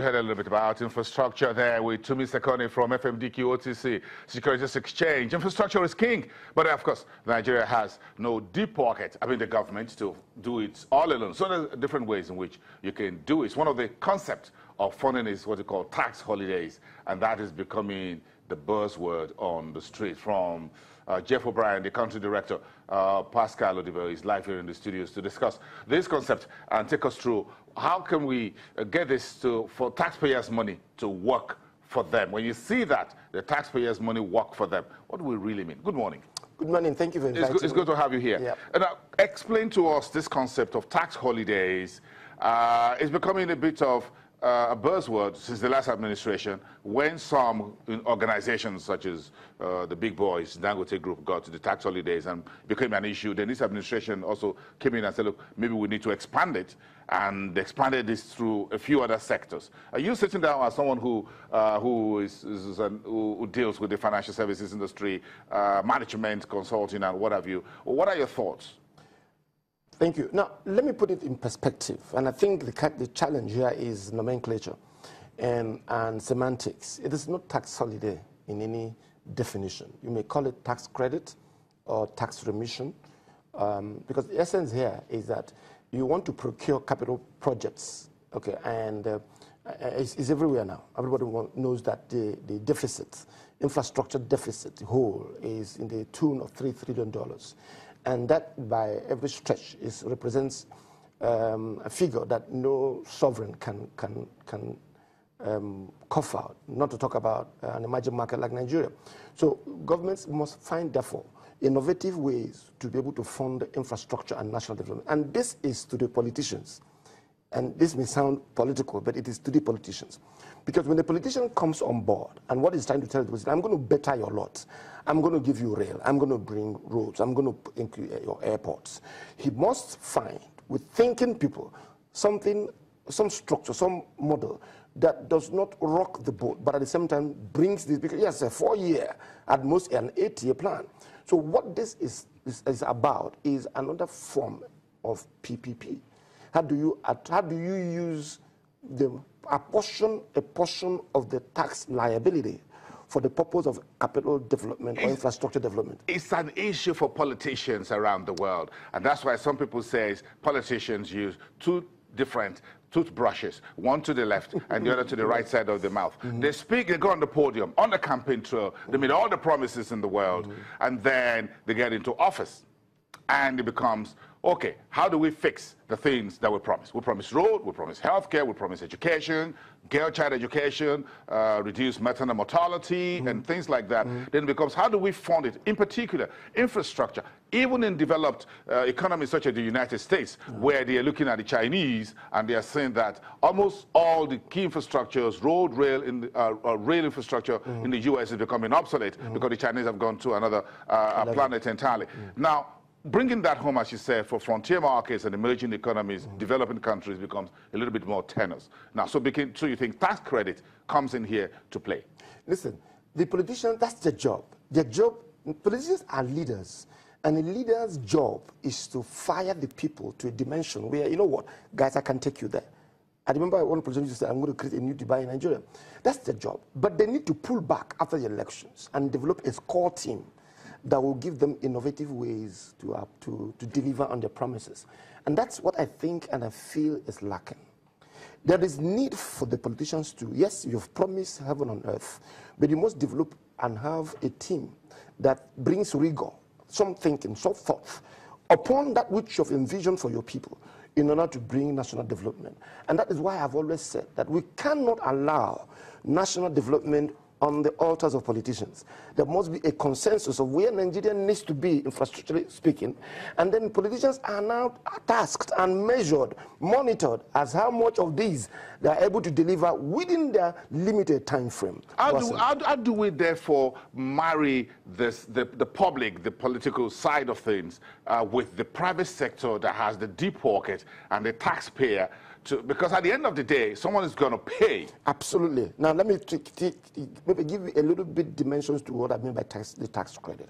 We heard a little bit about infrastructure there with Tumi Sekoni from FMDQ OTC, Securities Exchange. Infrastructure is king, but of course, Nigeria has no deep pocket, the government, to do it all alone. So there are different ways in which you can do it. One of the concepts of funding is what we call tax holidays, and that is becoming the buzzword on the street. From Jeff O'Brien, the country director, Pascal Odibo is live here in the studios to discuss this concept and take us through how can we get this for taxpayers' money to work for them. When you see that the taxpayers' money work for them, what do we really mean? Good morning. Good morning. Thank you for inviting me. It's good to have you here. Yep. And explain to us this concept of tax holidays. It's becoming a bit of a buzzword since the last administration, when some organizations such as the big boys, Dangote Group, got to the tax holidays and became an issue. Then this administration also came in and said, look, maybe we need to expand it, and they expanded this through a few other sectors. Are you sitting down as someone who deals with the financial services industry, management, consulting, and what have you? What are your thoughts? Thank you. Now, let me put it in perspective. And I think the challenge here is nomenclature and semantics. It is not tax holiday in any definition. You may call it tax credit or tax remission, because the essence here is that you want to procure capital projects, okay, and it's everywhere now. Everybody knows that the deficit, infrastructure deficit, whole, is in the tune of $3 trillion. And that, by every stretch, represents a figure that no sovereign can cough out, not to talk about an emerging market like Nigeria. So governments must find, therefore, innovative ways to be able to fund infrastructure and national development. And this is to the politicians. And this may sound political, but it is to the politicians. Because when the politician comes on board, and what he's trying to tell you is, I'm going to better your lot, I'm going to give you rail, I'm going to bring roads, I'm going to increase your airports. He must find, with thinking people, some structure, some model that does not rock the boat, but at the same time brings this, because yes, a 4-year, at most an 8-year plan. So what this is about is another form of PPP. How do you use a portion of the tax liability for the purpose of capital development or infrastructure development? It's an issue for politicians around the world. And that's why some people say politicians use two different toothbrushes, one to the left and the other to the right side of the mouth. They speak, they go on the podium, on the campaign trail, they make all the promises in the world, and then they get into office. And it becomes, okay, how do we fix the things that we promise? We promise road, we promise healthcare, we promise education, girl-child education, reduce maternal mortality, and things like that. Then it becomes, how do we fund it? In particular, infrastructure. Even in developed economies such as the United States, where they are looking at the Chinese and they are saying that almost all the key infrastructures, road, rail, rail infrastructure in the U.S. is becoming obsolete because the Chinese have gone to another planet entirely. Now, bringing that home, as you said, for frontier markets and emerging economies, developing countries becomes a little bit more tenuous. Now, so you think tax credit comes in here to play? Listen, the politicians, that's their job. Their job, politicians are leaders. And a leader's job is to fire the people to a dimension where, you know what, guys, I can take you there. I remember one politician used to say, I'm going to create a new Dubai in Nigeria. That's their job. But they need to pull back after the elections and develop a core team that will give them innovative ways to deliver on their promises. And that's what I think and I feel is lacking. There is need for the politicians to, yes, you've promised heaven on earth, but you must develop and have a team that brings rigor, some thinking, some thought, upon that which you've envisioned for your people in order to bring national development. And that is why I've always said that we cannot allow national development on the altars of politicians. There must be a consensus of where Nigeria needs to be, infrastructurally speaking, and then politicians are now tasked and measured, monitored as how much of these they are able to deliver within their limited time frame. How do we therefore marry the public, the political side of things, with the private sector that has the deep pocket and the taxpayer? Because at the end of the day, someone is going to pay. Absolutely. Now, let me maybe give you a little bit dimensions to what I mean by the tax credit.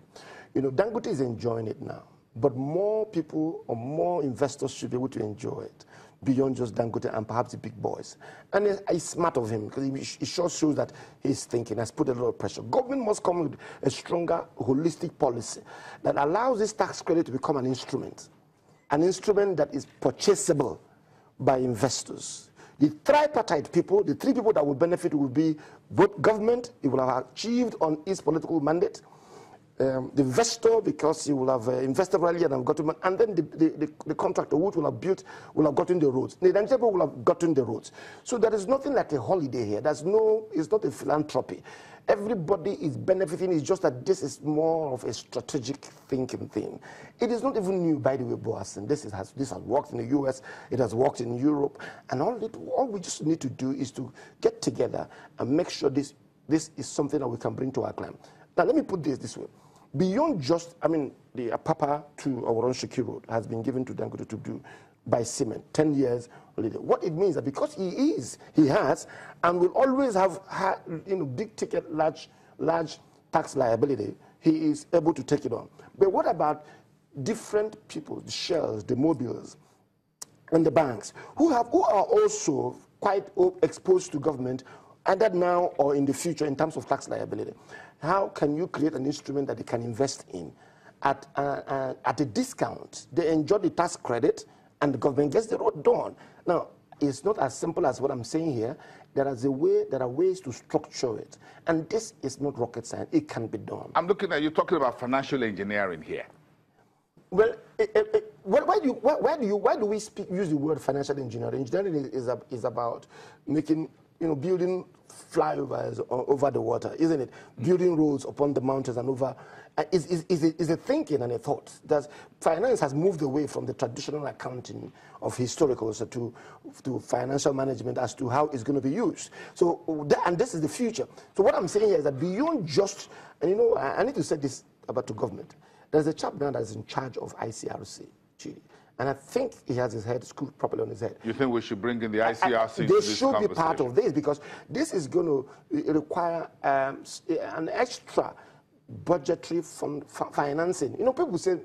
You know, Dangote is enjoying it now. but more people or more investors should be able to enjoy it beyond just Dangote and perhaps the big boys. And it's smart of him because it sure shows that he's thinking, has put a lot of pressure. Government must come with a stronger, holistic policy that allows this tax credit to become an instrument that is purchasable by investors. The tripartite people, the three people that will benefit will be both government, it will have achieved on its political mandate, the investor, because he will have invested earlier and have gotten, and then the contractor, which will have gotten the roads. The people will have gotten the roads. So there is nothing like a holiday here. It's not a philanthropy. Everybody is benefiting. It's just that this is more of a strategic thinking thing. It is not even new, by the way, Boasin. This has worked in the US. It has worked in Europe. And all we just need to do is to get together and make sure this is something that we can bring to our clan. Now, let me put this way. Beyond just, the Apapa to Awaron Sheki Road has been given to Dangote to do by cement, 10 years later. What it means is that because he has, and will always have big ticket, large tax liability, he is able to take it on. But what about different people, the Shells, the Mobiles, and the banks, who are also quite exposed to government, either now or in the future in terms of tax liability? How can you create an instrument that they can invest in at a discount? They enjoy the tax credit and the government gets the road done. Now, it's not as simple as what I'm saying here. There are ways to structure it. And this is not rocket science. It can be done. I'm looking at you talking about financial engineering here. Well, why do we use the word financial engineering? Engineering is about making, building flyovers over the water, isn't it? Building roads upon the mountains and over. Is a thinking and a thought. That finance has moved away from the traditional accounting of historicals to financial management as to how it's going to be used. So, and this is the future. So what I'm saying here is that beyond just, and I need to say this about the government. There's a chap now that is in charge of ICRC, Chidi. And I think he has his head screwed properly on his head. You think we should bring in the ICRC into this conversation? They should be part of this because this is going to require an extra budgetary financing. People say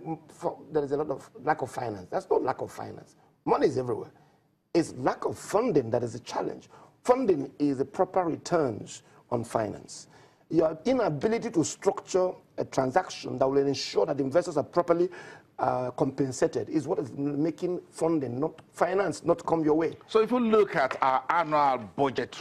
there is a lot of lack of finance. That's not lack of finance. Money is everywhere. It's lack of funding that is a challenge. Funding is the proper returns on finance. Your inability to structure a transaction that will ensure that investors are properly compensated is what is making funding, not finance, not come your way. So if you look at our annual budget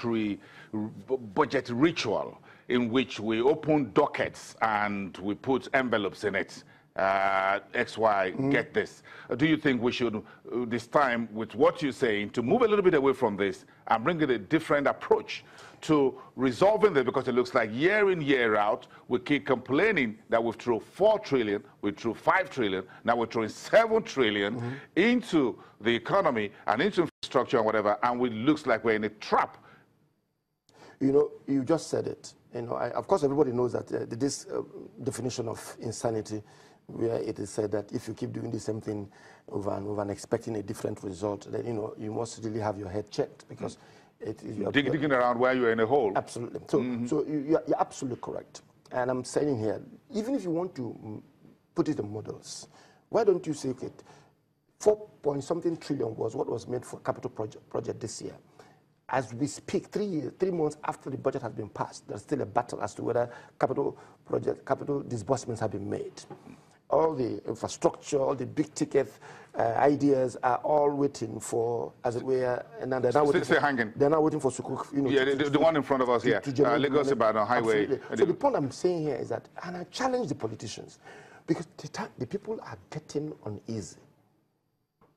ritual, in which we open dockets and we put envelopes in it, XY, get this. Do you think we should, this time, with what you're saying, to move a little bit away from this and bring in a different approach to resolving this? Because it looks like year in, year out, we keep complaining that we've thrown 4 trillion, we threw 5 trillion, now we're throwing 7 trillion into the economy and into infrastructure and whatever, and it looks like we're in a trap. You just said it. Of course, everybody knows that this definition of insanity, where it is said that if you keep doing the same thing over and over and expecting a different result, then you must really have your head checked because you're digging around where you're in a hole. Absolutely. So you're absolutely correct. And I'm saying here, even if you want to put it in models, why don't you say, okay, 4-point-something trillion was what was made for capital project this year. As we speak, 3 months after the budget has been passed, there's still a battle as to whether capital disbursements have been made. All the infrastructure, all the big ticket ideas are all waiting for, as it were, and they're now waiting for Sukuk. The one in front of us here, Lagos Ibadan Highway. Absolutely. So the point I'm saying here is that, and I challenge the politicians, because the people are getting uneasy.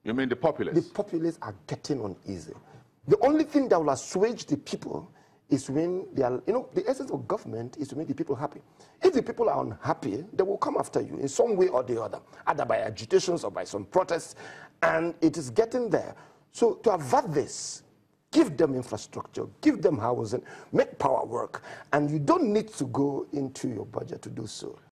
You mean the populace? The populace are getting uneasy. The only thing that will assuage the people is when they are, the essence of government is to make the people happy. If the people are unhappy, they will come after you in some way or the other, either by agitations or by some protests, and it is getting there. So to avert this, give them infrastructure, give them housing, make power work, and you don't need to go into your budget to do so.